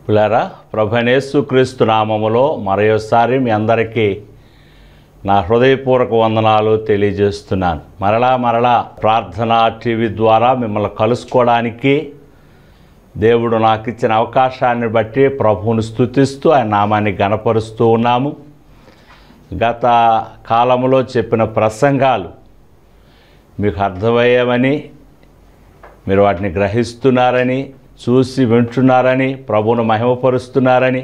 పిల్లారా, ప్రభువైన యేసుక్రీస్తు నామములో మరోసారి మీ అందరికీ నా హృదయపూర్వక వందనాలు తెలియజేస్తున్నాను. మరలా ప్రార్థనా టీవీ ద్వారా మిమ్మల్ని కలుసుకోవడానికి దేవుడు నాకు ఇచ్చిన అవకాశాన్ని బట్టి ప్రభువును స్తుతిస్తూ ఆయన నామాన్ని గణపరుస్తూ ఉన్నాము. గత కాలంలో చెప్పిన ప్రసంగాలు మీకు అర్థమయ్యామని, మీరు వాటిని గ్రహిస్తున్నారని, చూసి వింటున్నారని, ప్రభువును మహిమపరుస్తున్నారని,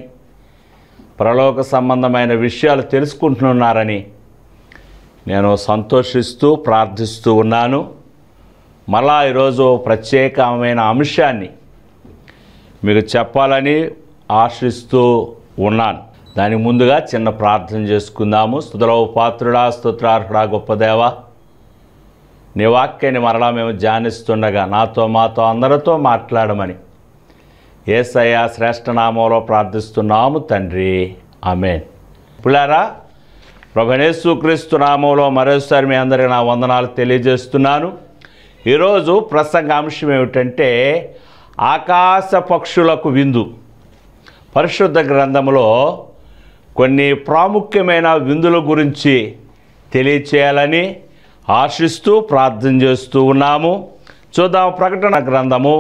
పరలోక సంబంధమైన విషయాలు తెలుసుకుంటున్నారని నేను సంతోషిస్తూ ప్రార్థిస్తూ ఉన్నాను. మళ్ళా ఈరోజు ప్రత్యేకమైన అంశాన్ని మీకు చెప్పాలని ఆశిస్తూ ఉన్నాను. దానికి ముందుగా చిన్న ప్రార్థన చేసుకుందాము. స్తుతులకు పాత్రుడా, స్తుత్రార్హుడా, గొప్ప దేవా, నీ వాక్యాన్ని మరలా మేము ధ్యానిస్తుండగా మాతో అందరితో మాట్లాడమని యేసయ్య శ్రేష్ఠ నామంలో ప్రార్థిస్తున్నాము తండ్రి, ఆమేన్. పిల్లారా, ప్రభువైన యేసుక్రీస్తు నామంలో మరోసారి మీ అందరికీ నా వందనాలు తెలియజేస్తున్నాను. ఈరోజు ప్రసంగ అంశం ఏమిటంటే ఆకాశ పక్షులకు విందు. పరిశుద్ధ గ్రంథంలో కొన్ని ప్రాముఖ్యమైన విందుల గురించి తెలియచేయాలని ఆశిస్తూ ప్రార్థన చేస్తూ ఉన్నాము. చూద్దాం. ప్రకటన గ్రంథము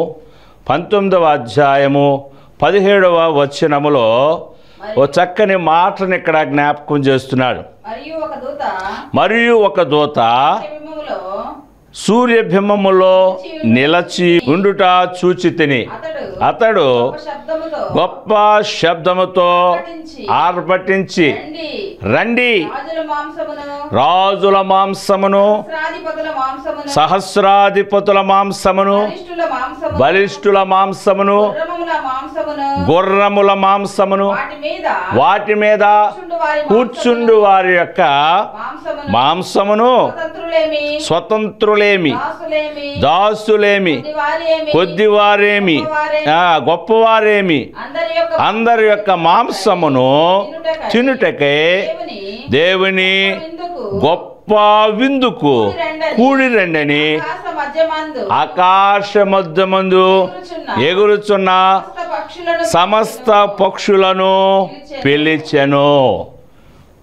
19వ అధ్యాయము 17వ వచనములో ఓ చక్కని మాటను ఇక్కడ జ్ఞాపకం చేస్తున్నాడు. మరియు ఒక దూత సూర్యబింబములో నిలచి ఉండుట చూచితిని. అతడు గొప్ప శబ్దముతో ఆర్భటించి, రండి, రాజుల మాంసమును, సహస్రాధిపతుల మాంసమును, బలిష్ఠుల మాంసమును, గుర్రముల మాంసమును, వాటి మీద కూర్చుండు వారి యొక్క మాంసమును, స్వతంత్రులేమి, దాసులేమి, కొద్దివారేమి, గొప్పవారేమి, అందరి యొక్క మాంసమును తినుటకై దేవుని గొప్ప విందుకు కూడి రండని ఆకాశ మధ్యమందు ఎగురుచున్న సమస్త పక్షులను పిలిచెను.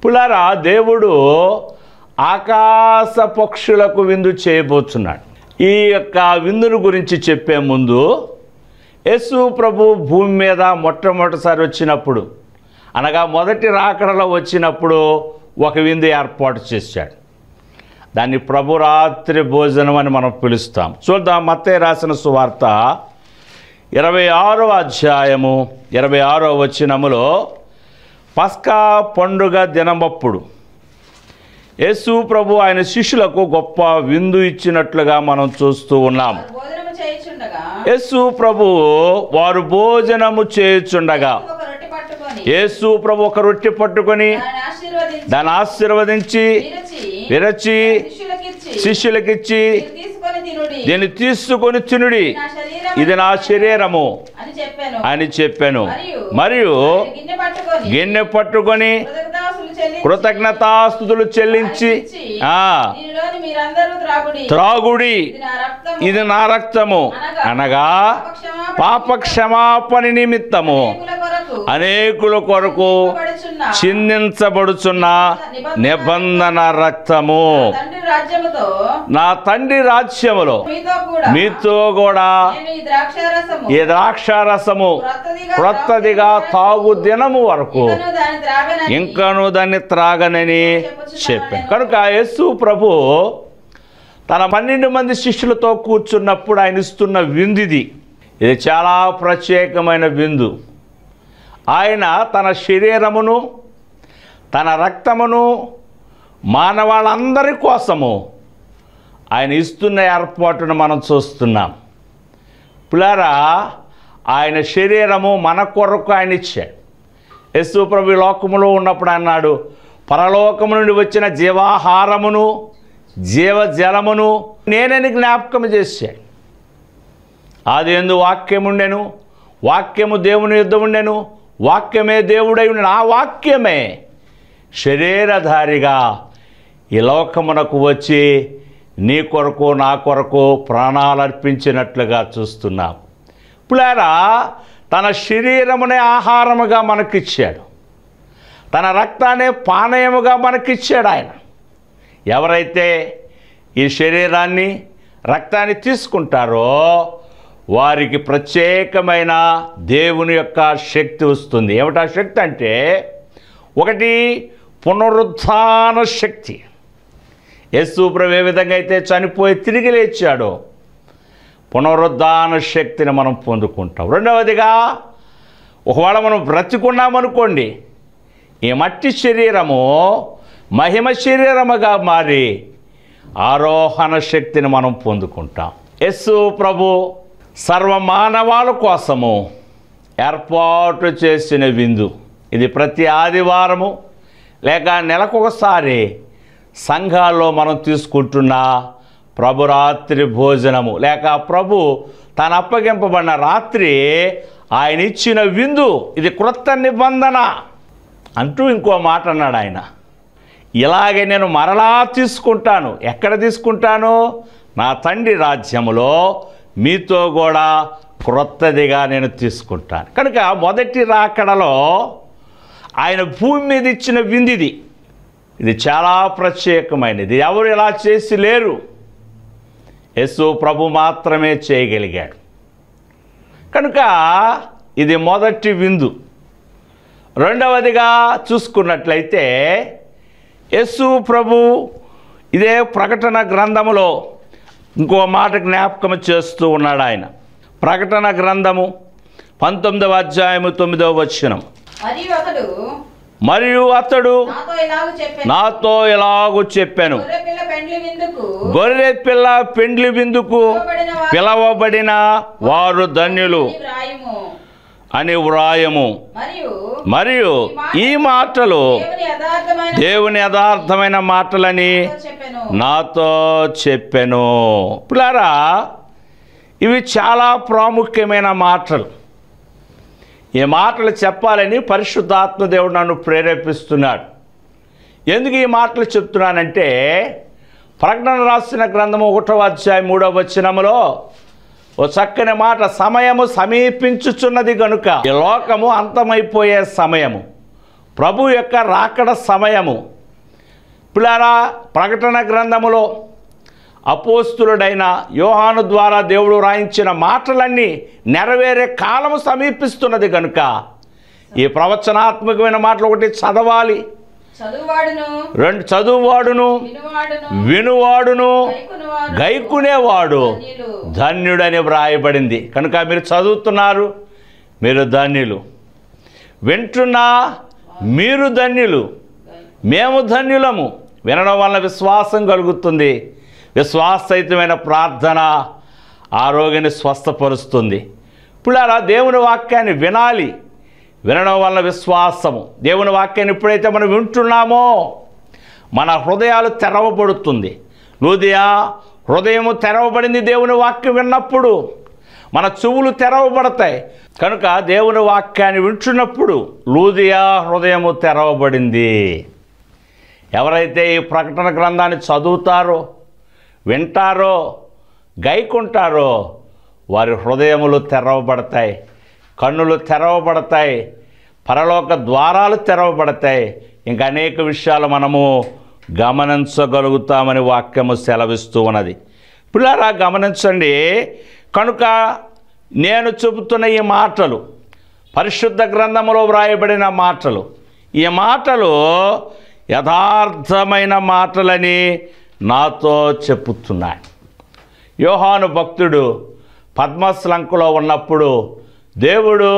పులారా, దేవుడు ఆకాశ పక్షులకు విందు చేయబోతున్నాడు. ఈ యొక్క విందును గురించి చెప్పే ముందు యేసు ప్రభు భూమి మీద మొట్టమొదటిసారి వచ్చినప్పుడు, అనగా మొదటి రాకడలో వచ్చినప్పుడు ఒక విందు ఏర్పాటు చేశాడు. దాన్ని ప్రభు రాత్రి భోజనం అని మనం పిలుస్తాం. చూద్దాం. మత్తయి రాసిన సువార్త 26వ అధ్యాయము 26వ వచనములో పస్కా పండుగ దినమప్పుడు యేసు ప్రభు ఆయన శిష్యులకు గొప్ప విందు ఇచ్చినట్లుగా మనం చూస్తూ ఉన్నాము. యేసు ప్రభు వారు భోజనము చేయుచుండగా యేసు ప్రభు ఒక రొట్టె పట్టుకొని దాన్ని ఆశీర్వదించి విరచి శిష్యులకిచ్చి, దీన్ని తీసుకొని తినుడి, ఇది నా శరీరము అని చెప్పాను. మరియు గిన్నె పట్టుకొని కృతజ్ఞతాస్తుతులు చెల్లించి, త్రాగుడి, ఇది నా రక్తము, అనగా పాప క్షమాపణ నిమిత్తము అనేకుల కొరకు చిందించబడుచున్న నిబంధన రక్తము. నా తండ్రి రాజ్యములో మీతో కూడా ఈ ద్రాక్షారసము క్రొత్తదిగా తాగు దినము వరకు ఇంకను దాన్ని త్రాగనని చెప్పాను. కనుక యేసు ప్రభు తన 12 మంది శిష్యులతో కూర్చున్నప్పుడు ఆయన ఇస్తున్న విందుది. ఇది చాలా ప్రత్యేకమైన విందు. ఆయన తన శరీరమును, తన రక్తమును మానవాళ్ళందరి కోసము ఆయన ఇస్తున్న ఏర్పాటును మనం చూస్తున్నాం. పిల్లారా, ఆయన శరీరము మన కొరకు ఆయన ఇచ్చాడు. యేసు ప్రభు లోకములో ఉన్నప్పుడు అన్నాడు, పరలోకము నుండి వచ్చిన జీవాహారమును జీవజలమును నేనని జ్ఞాపకం చేశాడు. ఆదియందు వాక్యముండెను, వాక్యము దేవుని యుద్ధ ఉండెను, వాక్యమే దేవుడై ఉండెను. ఆ వాక్యమే శరీరధారిగా ఈ లోకమునకు వచ్చి నీ కొరకు నా కొరకు ప్రాణాలు అర్పించినట్లుగా చూస్తున్నాం. పిల్లారా, తన శరీరమునే ఆహారముగా మనకిచ్చాడు, తన రక్తాన్ని పానీయముగా మనకిచ్చాడు ఆయన. ఎవరైతే ఈ శరీరాన్ని రక్తాన్ని తీసుకుంటారో వారికి ప్రత్యేకమైన దేవుని యొక్క శక్తి వస్తుంది. ఏమిటా శక్తి అంటే, ఒకటి పునరుత్థాన శక్తి. యేసు ప్రభు ఏ విధంగా అయితే చనిపోయి తిరిగి లేచాడో పునరుద్ధాన శక్తిని మనం పొందుకుంటాం. రెండవదిగా, ఒకవేళ మనం బ్రతికున్నామనుకోండి, ఈ మట్టి శరీరము మహిమ శరీరముగా మారి ఆరోహణ శక్తిని మనం పొందుకుంటాం. యేసు ప్రభు సర్వమానవాళి కోసము ఏర్పాటు చేసిన విందు ఇది. ప్రతి ఆదివారము లేక నెలకొకసారి సంఘాల్లో మనం తీసుకుంటున్న ప్రభురాత్రి భోజనము, లేక ప్రభు తను అప్పగింపబడిన రాత్రి ఆయన ఇచ్చిన విందు. ఇది క్రొత్త నిబంధన అంటూ ఇంకో మాట అన్నాడు ఆయన. ఇలాగే నేను మరలా తీసుకుంటాను. ఎక్కడ తీసుకుంటాను? నా తండ్రి రాజ్యములో మీతో కూడా క్రొత్తదిగా నేను తీసుకుంటాను. కనుక మొదటి రాకడలో ఆయన భూమి మీద ఇచ్చిన విందిది. ఇది చాలా ప్రత్యేకమైనది. ఎవరు ఇలా చేసి లేరు, యేసు ప్రభు మాత్రమే చేయగలిగాడు. కనుక ఇది మొదటి విందు. రెండవదిగా చూసుకున్నట్లయితే యేసు ప్రభు ఇదే ప్రకటన గ్రంథములో ఇంకో మాట జ్ఞాపకం చేస్తూ ఉన్నాడు ఆయన. ప్రకటన గ్రంథము 19వ అధ్యాయము 9వ వచనం. మరియు అతడు నాతో ఇలాగు చెప్పాను, గొర్రె పిల్ల పెండ్లి విందుకు పిలవబడిన వారు ధన్యులు అని వ్రాయము. మరియు ఈ మాటలు దేవుని యథార్థమైన మాటలని నాతో చెప్పెను. పిల్లారా, ఇవి చాలా ప్రాముఖ్యమైన మాటలు. ఈ మాటలు చెప్పాలని పరిశుద్ధాత్మ దేవుడు నన్ను ప్రేరేపిస్తున్నాడు. ఎందుకు ఈ మాటలు చెప్తున్నానంటే, ప్రకటన రాసిన గ్రంథము 1వ అధ్యాయం 3వ వచనములో ఓ చక్కని మాట, సమయము సమీపించుచున్నది గనుక, ఈ లోకము అంతమైపోయే సమయము, ప్రభు యొక్క రాకడ సమయము. పిల్లారా, ప్రకటన గ్రంథములో అపోస్తులుడైన యోహాను ద్వారా దేవుడు రాయించిన మాటలన్నీ నెరవేరే కాలము సమీపిస్తున్నది కనుక ఈ ప్రవచనాత్మకమైన మాటలు ఒకటి చదవాలి, రెండు చదువువాడును వినువాడును గైకునేవాడు ధన్యుడని వ్రాయబడింది. కనుక మీరు చదువుతున్నారు, మీరు ధన్యులు. వింటున్నా, మీరు ధన్యులు. మేము ధన్యులము. వినడం వల్ల విశ్వాసం కలుగుతుంది. విశ్వాసయుతమైన ప్రార్థన ఆరోగ్యాన్ని స్వస్థపరుస్తుంది. పిల్లారా, దేవుని వాక్యాన్ని వినాలి. వినడం వల్ల విశ్వాసము. దేవుని వాక్యాన్ని ఎప్పుడైతే మనం వింటున్నామో మన హృదయాలు తెరవబడుతుంది. లూదియా హృదయము తెరవబడింది దేవుని వాక్యం విన్నప్పుడు. మన చెవులు తెరవబడతాయి. కనుక దేవుని వాక్యాన్ని వింటున్నప్పుడు లూదియా హృదయము తెరవబడింది. ఎవరైతే ఈ ప్రకటన గ్రంథాన్ని చదువుతారో, వింటారో, గైకుంటారో వారి హృదయములు తెరవబడతాయి, కన్నులు తెరవబడతాయి, పరలోక ద్వారాలు తెరవబడతాయి. ఇంకా అనేక విషయాలు మనము గమనించగలుగుతామని వాక్యము సెలవిస్తూ ఉన్నది. పిల్లారా, గమనించండి. కనుక నేను చెబుతున్న ఈ మాటలు పరిశుద్ధ గ్రంథములో వ్రాయబడిన మాటలు, ఈ మాటలు యథార్థమైన మాటలని నాతో చెప్పుతున్నాయి. యోహాను భక్తుడు పద్మస్ లంకలో ఉన్నప్పుడు దేవుడు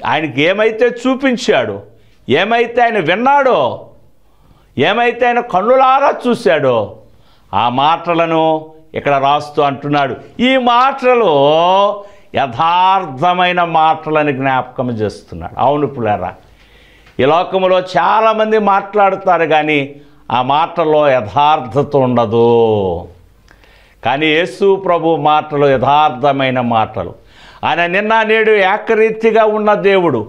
ఆయనకి ఏమైతే చూపించాడో, ఏమైతే ఆయన విన్నాడో, ఏమైతే ఆయన కన్నులారా చూశాడో ఆ మాటలను ఇక్కడ రాస్తూ అంటున్నాడు. ఈ మాటలు యథార్థమైన మాటలని జ్ఞాపకం చేస్తున్నాడు. అవును పిల్లారా, ఈ లోకములో చాలామంది మాట్లాడుతారు కానీ ఆ మాటలో యథార్థత ఉండదు. కానీ యేసు ప్రభు మాటలు యథార్థమైన మాటలు. ఆయన నిన్న నేడు ఏకరీతిగా ఉన్న దేవుడు,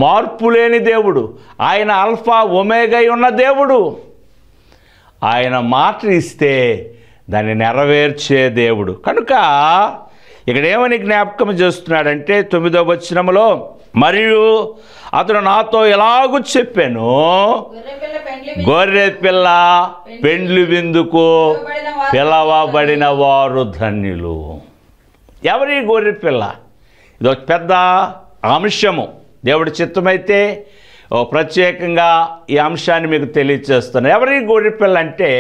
మార్పు లేని దేవుడు. ఆయన ఆల్ఫా ఒమేగా ఉన్న దేవుడు. ఆయన మాట ఇస్తే దాన్ని నెరవేర్చే దేవుడు. కనుక ఇక్కడ ఏమని జ్ఞాపకం చేస్తున్నాడంటే 9వ వచనములో, మరియు అతడు నాతో ఎలాగూ చెప్పాను, గొర్రె పిల్ల పెండ్లి విందుకు పిలవబడిన వారు ధన్యులు. ఎవరి గొర్రె పిల్ల? ఇది ఒక పెద్ద అంశము. దేవుడి చిత్తమైతే ప్రత్యేకంగా ఈ అంశాన్ని మీకు తెలియచేస్తాను. ఎవరి గొర్రె పిల్ల అంటే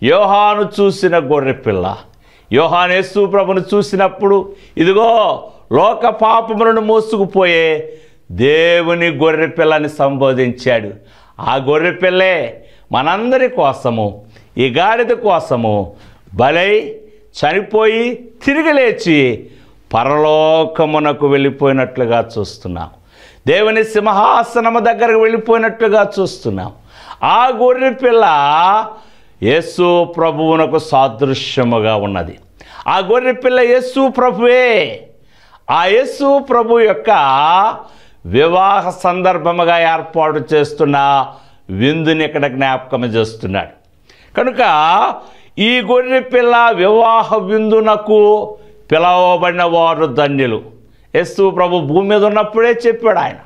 యోహాను చూసిన గొర్రె పిల్ల. యోహాను యేసు ప్రభువును చూసినప్పుడు ఇదిగో లోక పాపములను మోసుకుపోయే దేవుని గొర్రె పిల్లని సంబోధించాడు. ఆ గొర్రె పిల్లే మనందరి కోసము, ఈ గాడిద కోసము బలై చనిపోయి తిరిగి లేచి పరలోకమునకు వెళ్ళిపోయినట్లుగా చూస్తున్నాం. దేవుని సింహాసనము దగ్గరకు వెళ్ళిపోయినట్లుగా చూస్తున్నాం. ఆ గొర్రె పిల్ల యేసు ప్రభువునకు సాదృశ్యముగా ఉన్నది. ఆ గొర్రె పిల్ల యేసు ప్రభువే. ఆ యేసు ప్రభు యొక్క వివాహ సందర్భముగా ఏర్పాటు చేస్తున్న విందుని ఇక్కడ జ్ఞాపకం చేస్తున్నాడు. కనుక ఈ గొర్రె పిల్ల వివాహ విందునకు పిలవబడిన వారు ధన్యులు. యేసు ప్రభు భూమి మీద ఉన్నప్పుడే చెప్పాడు ఆయన,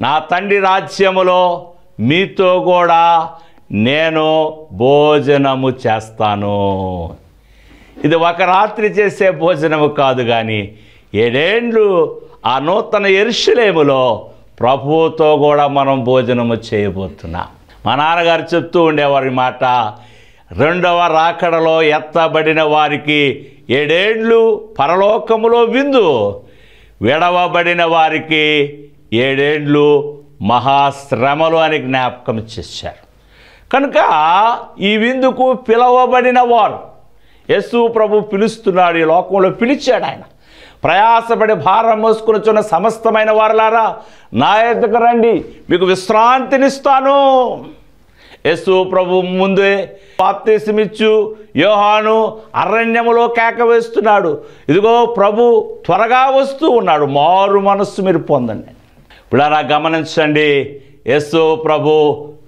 నా తండ్రి రాజ్యములో మీతో కూడా నేను భోజనము చేస్తాను. ఇది ఒక రాత్రి చేసే భోజనము కాదు, కానీ 7 ఏండ్లు ఆ నూతన యెరూషలేములో ప్రభువుతో కూడా మనం భోజనము చేయబోతున్నాం. మా నాన్నగారు చెప్తూ ఉండేవారి మాట, 2వ రాకడలో ఎత్తబడిన వారికి 7 ఏండ్లు పరలోకములో విందు, విడవబడిన వారికి 7 ఏండ్లు మహాశ్రమలు అని జ్ఞాపకం చేశారు. కనుక ఈ విందుకు పిలవబడిన వారు యేసు ప్రభు పిలుస్తున్నాడు. ఈ లోకంలో పిలిచాడు ఆయన. ప్రయాసపడి భారం మోసుకొనిచున్న సమస్తమైన వారలారా నా యొద్దకు రండి, మీకు విశ్రాంతినిస్తాను. యేసు ప్రభు ముందే బాప్తిసమిచ్చు యోహాను అరణ్యములో కేక వేస్తున్నాడు, ఇదిగో ప్రభు త్వరగా వస్తూ ఉన్నాడు, మారు మనస్సు మీరు పొందండి. ఇప్పుడు అలా గమనించండి, యేసు ప్రభు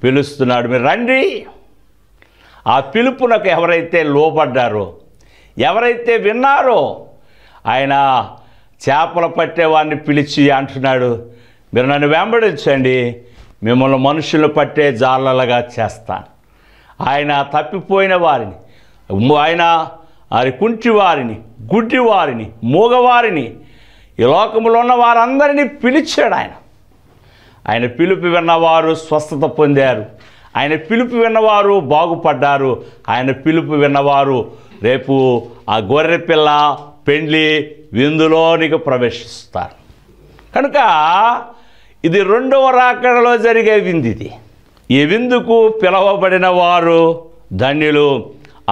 పిలుస్తున్నాడు, మీరు రండి. ఆ పిలుపునకు ఎవరైతే లోబడ్డారో, ఎవరైతే విన్నారో, ఆయన చేపలు పట్టేవాడిని పిలిచి అంటున్నాడు, మీరు నన్ను వెంబడించండి, మిమ్మల్ని మనుషులు పట్టే జాలలుగా చేస్తాను. ఆయన తప్పిపోయిన వారిని, ఆయన కుంటి వారిని, గుడ్డి వారిని, మూగవారిని, ఈ లోకంలో ఉన్న వారందరినీ పిలిచాడు ఆయన. ఆయన పిలుపు విన్నవారు స్వస్థత పొందారు. ఆయన పిలుపు విన్నవారు బాగుపడ్డారు. ఆయన పిలుపు విన్నవారు రేపు ఆ గొర్రె పిల్ల పెండ్లి విందులోనికి ప్రవేశిస్తారు. కనుక ఇది 2వ రాకడలో జరిగే విందు. ఇది ఈ విందుకు పిలవబడిన వారు ధన్యులు.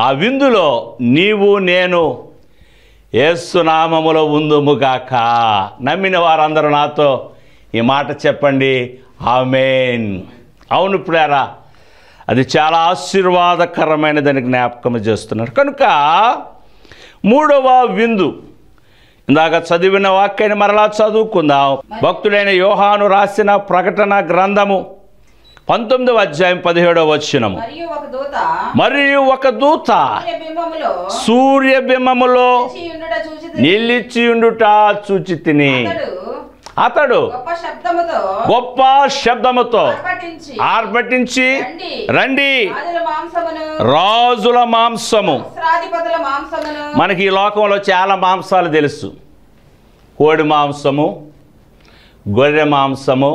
ఆ విందులో నీవు నేను యేసు నామములో ఉందుముగాక. నమ్మిన వారందరూ నాతో ఈ మాట చెప్పండి, ఆమేన్. అవును ప్రియులారా, అది చాలా ఆశీర్వాదకరమైనదని జ్ఞాపకం చేస్తున్నారు. కనుక 3వ విందు, ఇందాక చదివిన వాక్యాన్ని మరలా చదువుకుందాం. భక్తుడైన యోహాను రాసిన ప్రకటన గ్రంథము 19వ అధ్యాయం 17వ వచనము. మరియు ఒక దూత సూర్యబింబములో నిలిచియుండుట చూచి తిని, అతడు గొప్ప శబ్దముతో ఆర్భటించి, రండి, రాజుల మాంసము. మనకి ఈ లోకంలో చాలా మాంసాలు తెలుసు. కోడి మాంసము, గొర్రె మాంసము,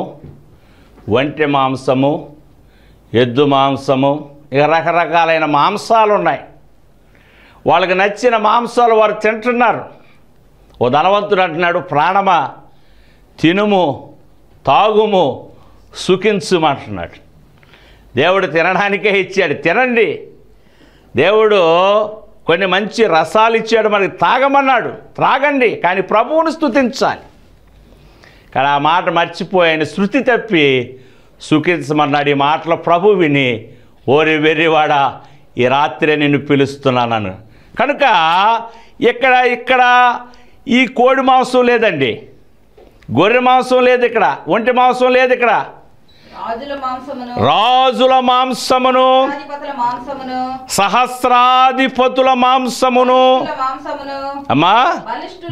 ఒంటె మాంసము, ఎద్దు మాంసము, ఇక రకరకాలైన మాంసాలు ఉన్నాయి. వాళ్ళకి నచ్చిన మాంసాలు వారు తింటున్నారు. ఓ ధనవంతుడు అంటున్నాడు, ప్రాణమా తినుము, తాగుము, సుఖించుమంటున్నాడు. దేవుడు తినడానికే ఇచ్చాడు, తినండి. దేవుడు కొన్ని మంచి రసాలు ఇచ్చాడు, మనకి తాగమన్నాడు, త్రాగండి, కానీ ప్రభువును స్తుతించాలి. కానీ ఆ మాట మర్చిపోయాను, శృతి తప్పి సుఖించమన్నాడు. ఈ మాటలు ప్రభు విని, ఓరి వెర్రివాడా, ఈ రాత్రే నిన్ను పిలుస్తున్నాను. కనుక ఇక్కడ ఈ కోడి మాంసం లేదండి, గొర్రె మాంసం లేదు, ఇక్కడ ఒంటి మాంసం లేదు, ఇక్కడ రాజుల మాంసమును సహస్రాధిపతుల మాంసమును అమ్మా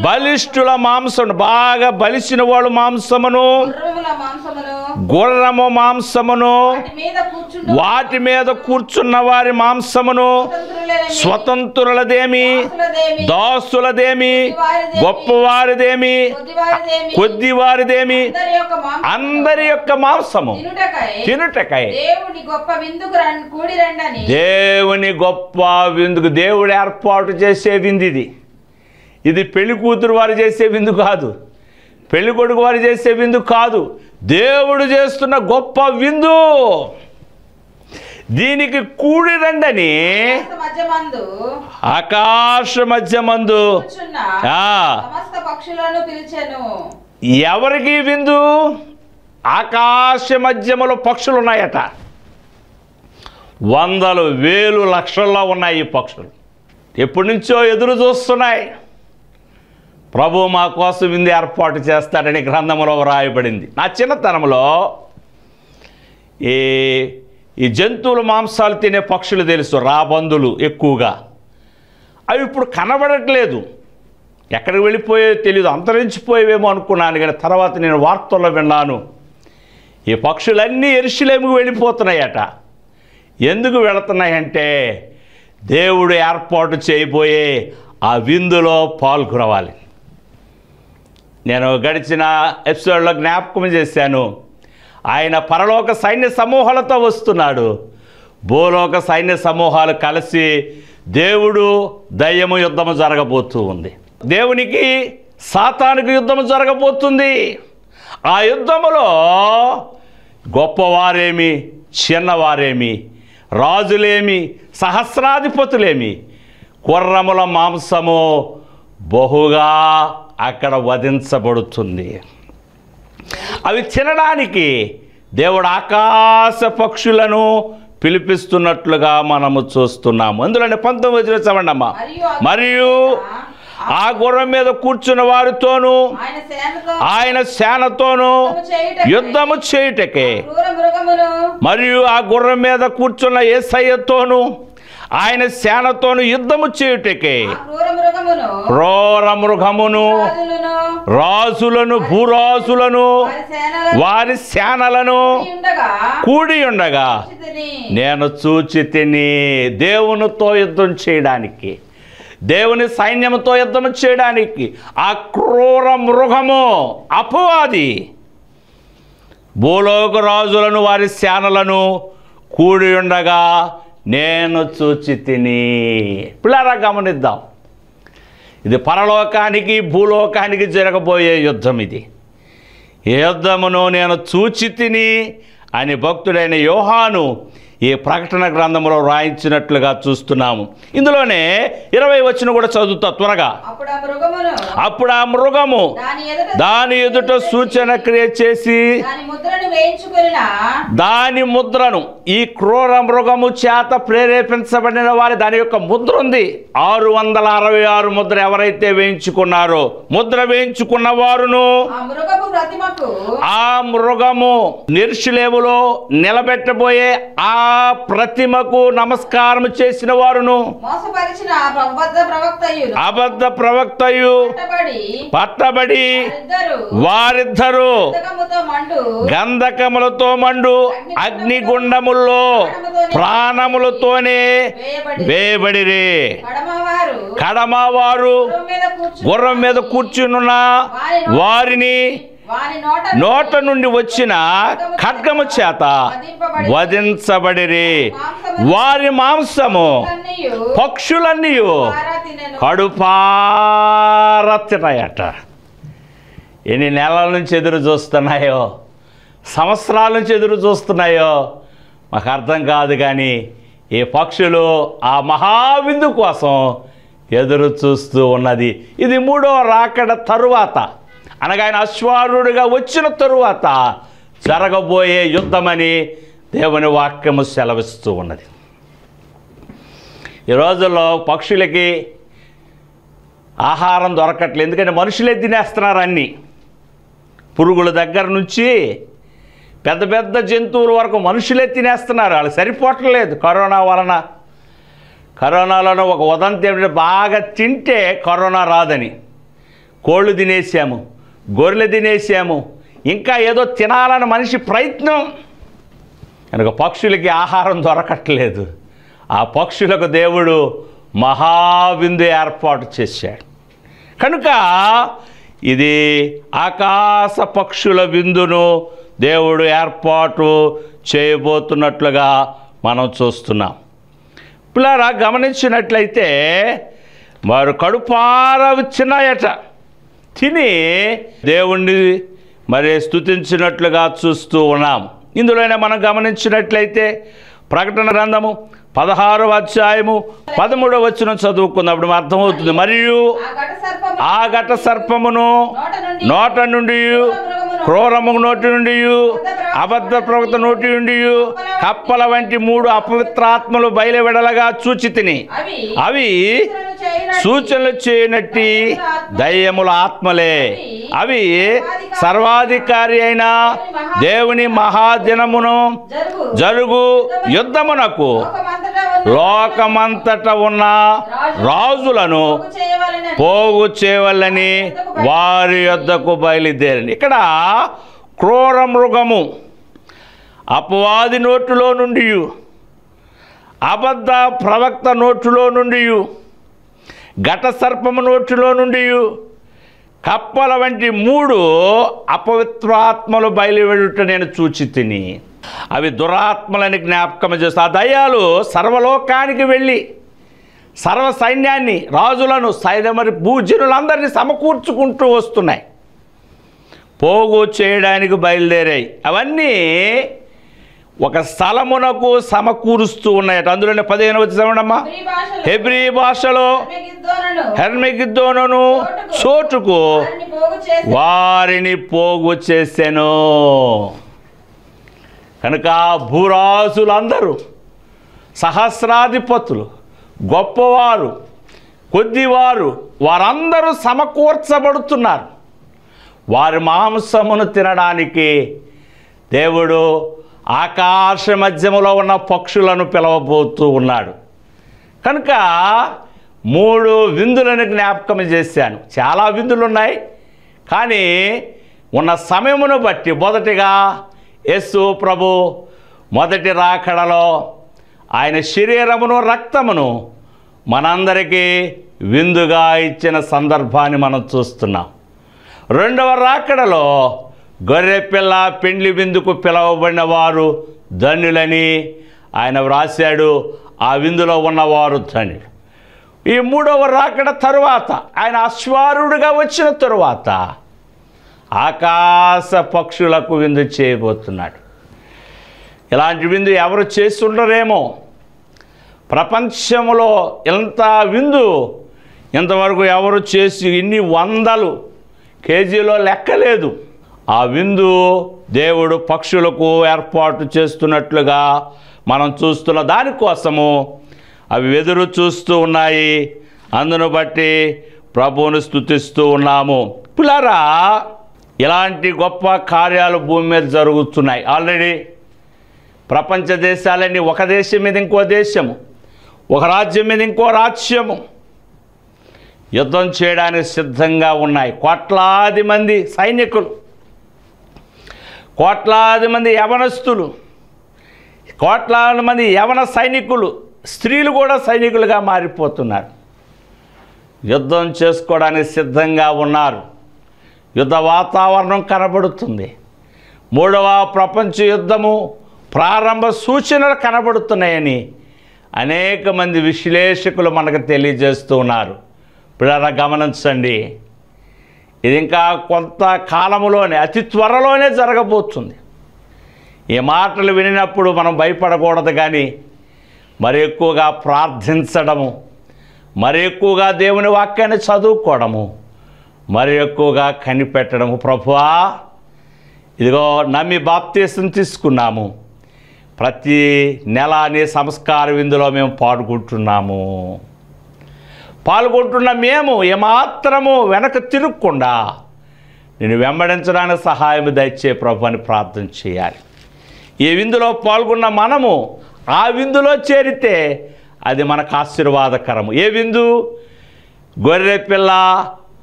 బలిష్ఠుల మాంసమును బాగా బలిసిన వాళ్ళు మాంసమును గుర్రము మాంసమును వాటి మీద కూర్చున్న వారి మాంసమును స్వతంత్రులదేమి దాసులదేమి గొప్పవారిదేమి కొద్దివారిదేమి అందరి యొక్క మాంసము తినుటకై దేవుని గొప్ప విందుకు దేవుడు ఏర్పాటు చేసే విందు ఇది పెళ్లి కూతురు వారు చేసే విందు కాదు, పెళ్లి కొడుకు వారు చేసే విందు కాదు, దేవుడు చేస్తున్న గొప్ప విందు. దీనికి కూడి రండని ఆకాశ మధ్యమందు ఎవరికి విందు? ఆకాశ మధ్యములో పక్షులు ఉన్నాయట. వందలు వేలు లక్షల్లో ఉన్నాయి ఈ పక్షులు. ఎప్పటి నుంచో ఎదురు చూస్తున్నాయి. ప్రభు మా కోసం విందు ఏర్పాటు చేస్తాడని గ్రంథంలో వ్రాయబడింది. నా చిన్నతనంలో ఈ జంతువుల మాంసాలు తినే పక్షులు తెలుసు, రాబందులు ఎక్కువగా. అవి ఇప్పుడు కనబడట్లేదు, ఎక్కడికి వెళ్ళిపోయే తెలియదు, అంతరించిపోయేవేమో అనుకున్నాను. కానీ తర్వాత నేను వార్తల్లో విన్నాను, ఈ పక్షులన్నీ యెరూషలేముకు వెళ్ళిపోతున్నాయట. ఎందుకు వెళుతున్నాయంటే దేవుడు ఏర్పాటు చేయబోయే ఆ విందులో పాల్గొనవాలి. నేను గడిచిన ఎపిసోడ్లో జ్ఞాపకం చేశాను, ఆయన పరలోక సైన్య సమూహాలతో వస్తున్నాడు. భూలోక సైన్య సమూహాలు కలిసి దేవుడు దయ్యము యుద్ధము జరగబోతూ ఉంది. దేవునికి సాతానుకు యుద్ధము జరగబోతుంది. ఆ యుద్ధములో గొప్పవారేమి చిన్నవారేమి, రాజులేమి సహస్రాధిపతులేమి, గుర్రముల మాంసము బహుగా అక్కడ వధించబడుతుంది. అవి తినడానికి దేవుడు ఆకాశ పక్షులను పిలిపిస్తున్నట్లుగా మనము చూస్తున్నాము. అందులోనే 19 చదవండమ్మా. మరియు ఆ గుర్రం మీద కూర్చున్న వారితోనూ ఆయన సేనతోనూ యుద్ధము చేయుటకే, మరియు ఆ గుర్రం మీద కూర్చున్న యేసయ్యతోనూ ఆయన సేనతోను యుద్ధము చేయుటకే క్రూర మృగమును రాజులను భూరాజులను వారి సేనలను కూడి ఉండగా నేను చూచి తిని. దేవునితో యుద్ధం చేయడానికి, దేవుని సైన్యంతో యుద్ధం చేయడానికి ఆ క్రూర మృగము అపవాది భూలోక రాజులను వారి సేనలను కూడి ఉండగా నేను చూచి తిని. పిల్లరా గమనిద్దాం, ఇది పరలోకానికి భూలోకానికి జరగబోయే యుద్ధం. ఇది ఈ యుద్ధమును నేను చూచి తిని అని భక్తుడైన యోహాను ఈ ప్రకటన గ్రంథంలో రాయించినట్లుగా చూస్తున్నాము. ఇందులోనే 20 వచనం కూడా చదువుతా త్వరగా. అప్పుడు ఆ మృగము దాని ఎదుట సూచన క్రియ చేసి దాని ముద్రను, ఈ క్రూర మృగము చేత ప్రేరేపించబడిన వారి దాని యొక్క ముద్ర ఉంది. 666 ముద్ర ఎవరైతే వేయించుకున్నారో, ముద్ర వేయించుకున్న వారును ఆ మృగము యెరూషలేములో నిలబెట్టబోయే ఆ ప్రతిమకు నమస్కారం చేసిన వారును అబద్ధ ప్రవక్తయు పట్టబడి వారిద్దరూ గంధకములతో మండు అగ్నిగుండముల్లో ప్రాణములతోనే వేయబడిరి. కడమవారు గుర్రం మీద కూర్చున్న వారిని నోట నుండి వచ్చిన ఖడ్గము చేత వధించబడిరి. వారి మాంసము పక్షులన్నీ కడుపార తినాయట. ఎన్ని నెలల నుంచి ఎదురు చూస్తున్నాయో, సంవత్సరాల నుంచి ఎదురు చూస్తున్నాయో మాకు అర్థం కాదు. కానీ ఈ పక్షులు ఆ మహావిందు కోసం ఎదురు చూస్తూ ఉన్నది. ఇది 3వ రాకడ తరువాత, అనగా ఆయన అశ్వారూఢుగా వచ్చిన తరువాత జరగబోయే యుద్ధమని దేవుని వాక్యము సెలవిస్తూ ఉన్నది. ఈ రోజుల్లో పక్షులకి ఆహారం దొరకట్లేదు, ఎందుకంటే మనుషులే తినేస్తున్నారు. అన్నీ పురుగుల దగ్గర నుంచి పెద్ద పెద్ద జంతువుల వరకు మనుషులే తినేస్తున్నారు, వాళ్ళకి సరిపోవట్లేదు కరోనా వలన. కరోనాలో ఒక ఉదంతి ఏమిటంటే, బాగా తింటే కరోనా రాదని కోళ్ళు తినేసాము, గొర్రెలు తినేసాము, ఇంకా ఏదో తినాలని మనిషి ప్రయత్నం. కనుక పక్షులకి ఆహారం దొరకట్లేదు. ఆ పక్షులకు దేవుడు మహావిందు ఏర్పాటు చేశాడు. కనుక ఇది ఆకాశ పక్షుల విందును దేవుడు ఏర్పాటు చేయబోతున్నట్లుగా మనం చూస్తున్నాం. పిల్లరా, గమనించినట్లయితే వారు కడుపారా వచ్చినాయట, తిని దేవుణ్ణి మరి స్తుతించినట్లుగా చూస్తూ ఉన్నాం. ఇందులోనే మనం గమనించినట్లయితే ప్రకటన గ్రంథము 16వ అధ్యాయము 13వ వచనం చదువుకున్నప్పుడు అర్థమవుతుంది. మరియు ఆ ఘట సర్పమును నోట నుండి, క్రూరము నోటి నుండి, అబద్ధ ప్రవక్త నోటి నుండి కప్పల వంటి 3 అపవిత్రాత్మలు బయలువెడలగా చూచి తిని, అవి సూచనలు చేయనట్టి దయ్యముల ఆత్మలే. అవి సర్వాధికారి అయిన దేవుని మహాదినమును జరుగు యుద్ధమునకు లోకమంతట ఉన్న రాజులను పోగు చేయవలని వారి యొద్దకు బయలుదేరండి. ఇక్కడ క్రూర మృగము అపవాది నోటిలో నుండి, అబద్ధ ప్రవక్త నోటిలో నుండి, ఘట సర్పము నోటిలో నుండి, కప్పల వంటి 3 అపవిత్రాత్మలు బయలువెడుట నేను చూచి తిని. అవి దురాత్మలని జ్ఞాపకం చేస్తూ ఆ దయ్యాలు సర్వలోకానికి వెళ్ళి సర్వ సైన్యాన్ని, రాజులను, మరి భూజనులందరినీ సమకూర్చుకుంటూ వస్తున్నాయి, పోగు చేయడానికి బయలుదేరాయి. అవన్నీ ఒక స్థలమునకు సమకూరుస్తూ ఉన్నాయట. అందులోనే 15వ వచనమమ్మా, హెబ్రీ భాషలో హెర్మెగిద్దోను చోటుకు వారిని పోగు చేసెను. కనుక భూరాజులందరూ, సహస్రాధిపతులు, గొప్పవారు, కొద్దివారు, వారందరూ సమకూర్చబడుతున్నారు. వారి మాంసమును తినడానికి దేవుడు ఆకాశ మధ్యములో ఉన్న పక్షులను పిలవబోతూ ఉన్నాడు. కనుక 3 విందులను జ్ఞాపకం చేశాను. చాలా విందులు ఉన్నాయి, కానీ ఉన్న సమయమును బట్టి మొదటిగా యేసు ప్రభు మొదటి రాకడలో ఆయన శరీరమును రక్తమును మనందరికీ విందుగా ఇచ్చిన సందర్భాన్ని మనం చూస్తున్నాం. రెండవ రాకడలో గొర్రెపిల్ల పెండ్లి విందుకు పిలవబడిన వారు ధన్యులని ఆయన వ్రాశాడు. ఆ విందులో ఉన్నవారు ధన్యులు. ఈ 3వ రాకడ తరువాత ఆయన అశ్వారుడుగా వచ్చిన తరువాత ఆకాశ పక్షులకు విందు చేయబోతున్నాడు. ఇలాంటి విందు ఎవరు చేస్తుండరేమో. ప్రపంచంలో ఎంత విందు ఇంతవరకు ఎవరు చేసి ఇన్ని 100 కేజీలో లెక్కలేదు. ఆ విందు దేవుడు పక్షులకు ఏర్పాటు చేస్తున్నట్లుగా మనం చూస్తున్న దానికోసము అవి ఎదురు చూస్తూ ఉన్నాయి. అందును బట్టి ప్రభువును స్తుతిస్తూ ఉన్నాము. పిల్లరా, ఇలాంటి గొప్ప కార్యాలు భూమి మీద జరుగుతున్నాయి. ఆల్రెడీ ప్రపంచ దేశాలన్నీ ఒక దేశం మీద ఇంకో దేశము, ఒక రాజ్యం మీద ఇంకో రాజ్యము యుద్ధం చేయడానికి సిద్ధంగా ఉన్నాయి. కోట్లాది మంది సైనికులు, కోట్లాది మంది యవనస్తులు, కోట్లాది మంది యవన సైనికులు, స్త్రీలు కూడా సైనికులుగా మారిపోతున్నారు. యుద్ధం చేసుకోవడానికి సిద్ధంగా ఉన్నారు. యుద్ధ వాతావరణం కనబడుతుంది. 3వ ప్రపంచ యుద్ధము ప్రారంభ సూచనలు కనబడుతున్నాయని అనేక మంది విశ్లేషకులు మనకు తెలియజేస్తూ ఉన్నారు. ఇప్పుడు గమనించండి, ఇది ఇంకా కొంత కాలములోనే, అతి త్వరలోనే జరగబోతుంది. ఈ మాటలు వినినప్పుడు మనం భయపడకూడదు, కానీ మరి ఎక్కువగా ప్రార్థించడము, మరి ఎక్కువగా దేవుని వాక్యాన్ని చదువుకోవడము, మరి ఎక్కువగా కనిపెట్టడము. ప్రభువా, ఇదిగో నమ్మి బాప్తీసం తీసుకున్నాము, ప్రతి నెల నీ సంస్కార విందులో మేము పాల్గొంటున్న మేము ఏమాత్రము వెనక తిరగకుండా నేను వెంబడించడానికి సహాయం దయచే ప్రభు అని ప్రార్థన చేయాలి. ఈ విందులో పాల్గొన్న మనము ఆ విందులో చేరితే అది మనకు ఆశీర్వాదకరము. ఏ విందు? గొర్రె పిల్ల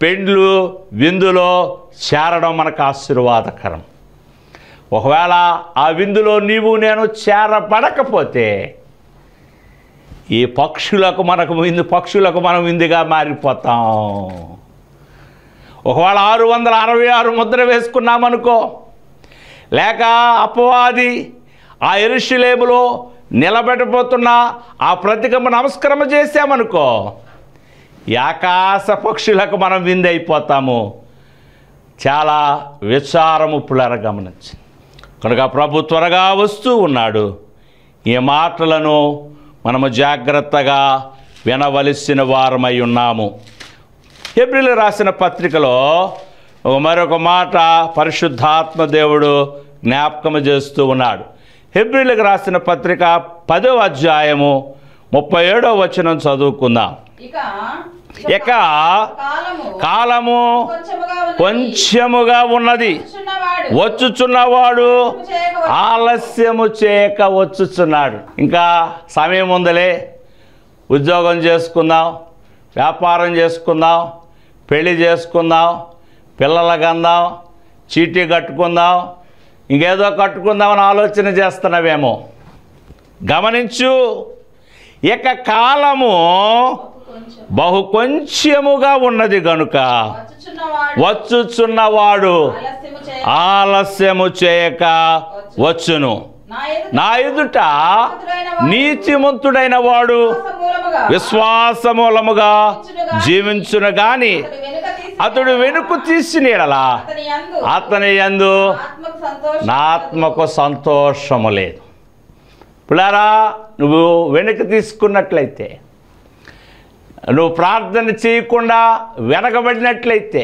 పెండ్లు విందులో చేరడం మనకు ఆశీర్వాదకరం. ఒకవేళ ఆ విందులో నీవు నేను చేరబడకపోతే ఈ పక్షులకు మనం విందుగా మారిపోతాం. ఒకవేళ 666 ముద్ర వేసుకున్నామనుకో, లేక అపవాది ఆ యెరూషలేములో నిలబెట్టబోతున్న ఆ ప్రతికము నమస్కారం చేశామనుకో, ఈ ఆకాశ పక్షులకు మనం విందైపోతాము. చాలా విచారము పులర గమనించి కనుక ప్రభు త్వరగా వస్తూ ఉన్నాడు. ఈ మాటలను మనము జాగ్రత్తగా వినవలసిన వారమై ఉన్నాము. హెబ్రీయులకు రాసిన పత్రికలో మరొక మాట పరిశుద్ధాత్మ దేవుడు జ్ఞాపకం చేస్తూ ఉన్నాడు. హెబ్రీయులకు రాసిన పత్రిక 10వ అధ్యాయము 37వ వచనం చదువుకుందాం. ఇక కాలము కొంచెముగా ఉన్నది, వచ్చుచున్నవాడు ఆలస్యము చేయక వచ్చుచున్నాడు. ఇంకా సమయం ఉందలే, ఉద్యోగం చేసుకుందాం, వ్యాపారం చేసుకుందాం, పెళ్లి చేసుకుందాం, పిల్లలకి అందాం, చీటీ కట్టుకుందాం, ఇంకేదో కట్టుకుందామని ఆలోచన చేస్తున్నావేమో. గమనించు, ఇక కాలము బహు కొంచెముగా ఉన్నది గనుక వచ్చుచున్నవాడు ఆలస్యము చేయక వచ్చును. నా ఎదుట నీతిమంతుడైన వాడు విశ్వాసమూలముగా జీవించును గాని అతడు వెనుక తీసిన యెడల అతని యందు నా ఆత్మకు సంతోషము లేదు. పిల్లారా, నువ్వు వెనక్కి తీసుకున్నట్లయితే, నువ్వు ప్రార్థన చేయకుండా వెనకబడినట్లయితే,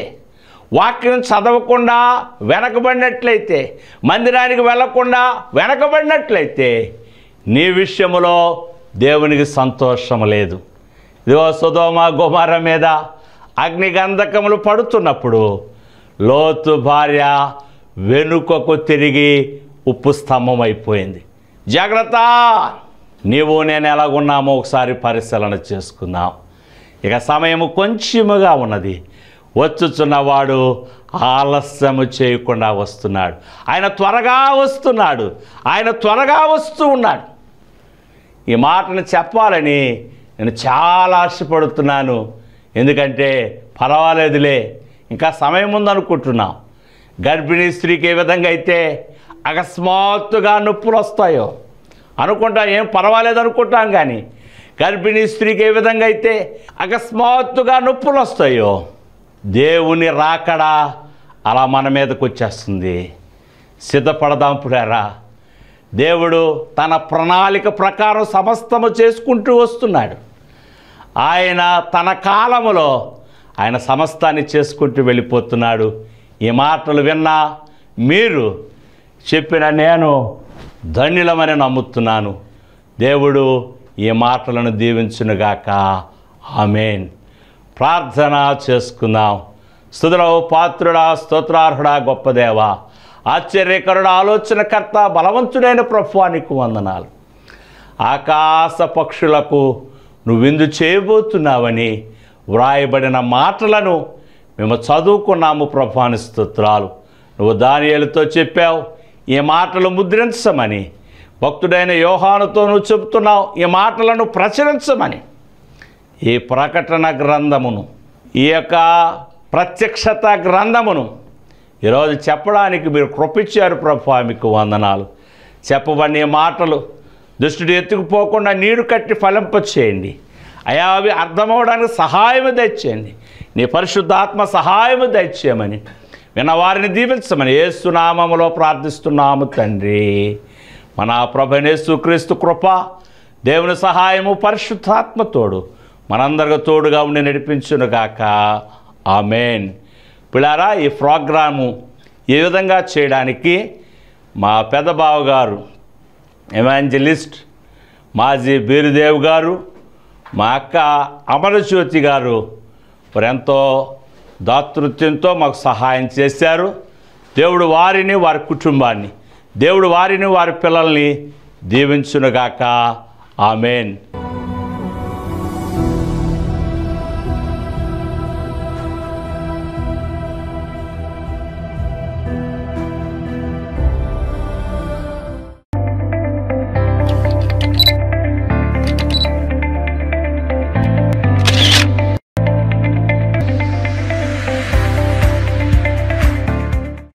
వాక్యం చదవకుండా వెనకబడినట్లయితే, మందిరానికి వెళ్ళకుండా వెనకబడినట్లయితే నీ విషయములో దేవునికి సంతోషం లేదు. ఇదిగో సొదొమ గొమొర్రా మీద అగ్నిగంధకములు పడుతున్నప్పుడు లోతు భార్య వెనుకకు తిరిగి ఉప్పు స్తంభం అయిపోయింది. జాగ్రత్త, నీవు నేను ఎలాగున్నామో ఒకసారి పరిశీలన చేసుకుందాం. ఇక సమయము కొంచెముగా ఉన్నది, వచ్చుచున్నవాడు ఆలస్యము చేయకుండా వస్తున్నాడు. ఆయన త్వరగా వస్తున్నాడు, ఆయన త్వరగా వస్తూ ఉన్నాడు. ఈ మాటను చెప్పాలని నేను చాలా ఆశపడుతున్నాను. ఎందుకంటే పర్వాలేదులే, ఇంకా సమయం ఉందనుకుంటున్నాం. గర్భిణీ స్త్రీకి ఏ విధంగా అయితే అకస్మాత్తుగా నొప్పులు వస్తాయో అనుకుంటా, ఏం పర్వాలేదు అనుకుంటాం. కానీ గర్భిణీ స్త్రీకి ఏ విధంగా అయితే అకస్మాత్తుగా నొప్పులు వస్తాయో, దేవుని రాకడా అలా మన మీదకి వచ్చేస్తుంది. సిద్ధపడదాం పుడారా. దేవుడు తన ప్రణాళిక ప్రకారం సమస్తము చేసుకుంటూ వస్తున్నాడు. ఆయన తన కాలములో ఆయన సమస్తాన్ని చేసుకుంటూ వెళ్ళిపోతున్నాడు. ఈ మాటలు విన్నా మీరు చెప్పిన నేను ధన్యులమని నమ్ముతున్నాను. దేవుడు ఈ మాటలను దీవించునుగాక. ఆమేన్. ప్రార్థన చేసుకుందాం. స్తుతులకు పాత్రుడా, స్తోత్రార్హుడా, గొప్ప దేవా, ఆశ్చర్యకరుడా, ఆలోచనకర్త, బలవంతుడైన ప్రభువా, నీకు వందనాలు. ఆకాశ పక్షులకు నువ్వు విందు చేయబోతున్నావని వ్రాయబడిన మాటలను మేము చదువుకున్నాము ప్రభువా, నీ స్తోత్రాలు. నువ్వు దానియేలుతో చెప్పావు ఈ మాటలు ముద్రించమని, భక్తుడైన యోహానుతో నువ్వు చెబుతున్నావు ఈ మాటలను ప్రచురించమని. ఈ ప్రకటన గ్రంథమును, ఈ యొక్క ప్రత్యక్షత గ్రంథమును ఈరోజు చెప్పడానికి మీరు కృపించారు ప్రభువా, మీకు వందనాలు. చెప్పబడిన మాటలు దుష్టుడు ఎత్తుకుపోకుండా నీరు కట్టి ఫలింపచేయండి అయా. అవి అర్థమవడానికి సహాయము దయచేయండి. నీ పరిశుద్ధాత్మ సహాయము దయచేయమని విన్నవారిని దీవించమని యేసు నామములో ప్రార్థిస్తున్నాము తండ్రి. మన ప్రభువైన యేసుక్రీస్తు కృప, దేవుని సహాయము, పరిశుద్ధాత్మతోడు మనందరికీ తోడుగా ఉండి నడిపించునుగాక. ఆమేన్. పిల్లారా, ఈ ప్రోగ్రాము ఏ విధంగా చేయడానికి మా పెద్దబావ గారు ఎవాంజలిస్ట్ మాజీ బీరుదేవ్ గారు, మా అక్క అమరజ్యోతి గారు వారు ఎంతో దాతృత్వంతో మాకు సహాయం చేశారు. దేవుడు వారిని, వారి కుటుంబాన్ని దేవుడు వారిని వారి పిల్లల్ని దీవించునుగాక. ఆమేన్.